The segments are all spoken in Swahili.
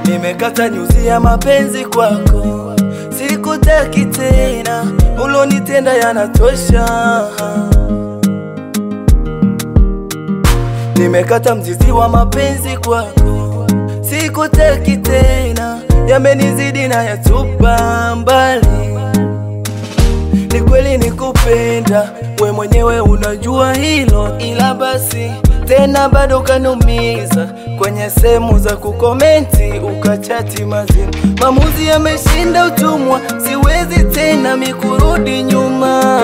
Nimekata nyuzi ya mapenzi kwako, sikutaki tena, ulonitenda yanatosha. Nimekata mzizi wa mapenzi kwako, sikutaki tena, yamenizidi na yatupa mbali. Ni kweli nikupenda, we mwenyewe unajua hilo, ila basi tena bado kanumiza kwenye sehemu za kukomenti ukachati mazima. Maamuzi yameshinda utumwa, siwezi tena mikurudi nyuma.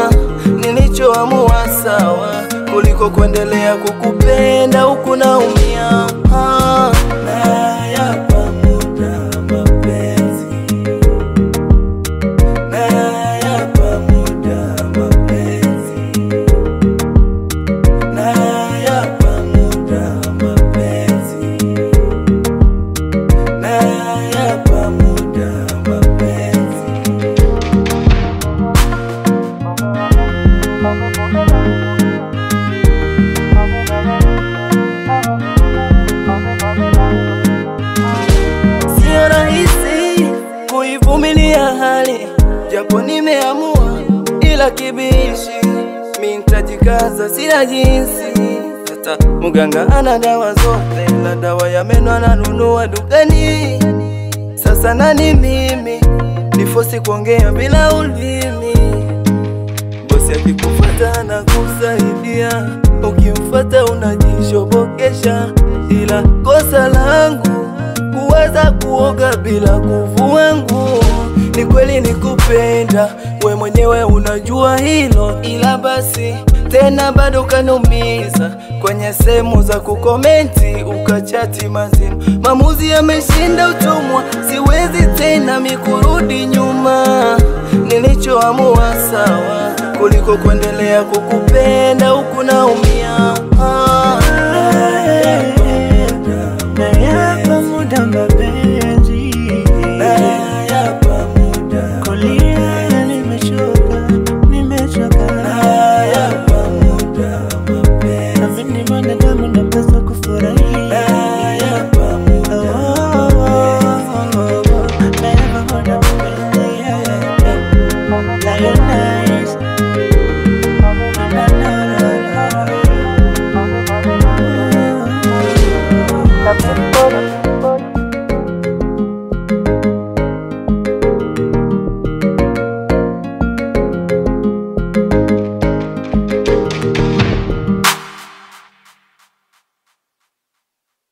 Nilichoamua sawa kuliko kuendelea kukupenda huku naumia. Nayapa muda mapenzi, nayapa muda mapenzi, nayapa muda mapenzi, nayapa muda mapenzi. Sio rahisi kuivumilia hali, japo nimeamua, ila kibishi mimi nitajikaza, sina jinsi. Hata muganga ana dawa zote, na dawa ya meno ananunua dukani. Sasa nani mimi nifosi kuongea bila ulimi? Bosi akikufuata na kusaidia, ukimfuata unajishobokesha. Ila kosa langu kuweza kuoga bila kuvua nguo. Ni kweli nikupenda, we mwenyewe unajua hilo, ila basi tena bado kanumiza kwenye sehemu za kukomenti ukachati mazima. Maamuzi yameshinda utumwa, siwezi tena mikurudi nyuma. Nilichoamua sawa kuliko kuendelea kukupenda huku naumia. Nayapa muda mapenzi, Nayapa muda kulia nimechoka, nimechoka. Nayapa muda mapenzi, Na mimi ni mwanadamu napaswa kufurahia. Nayapa muda Nayapa muda mapenzi,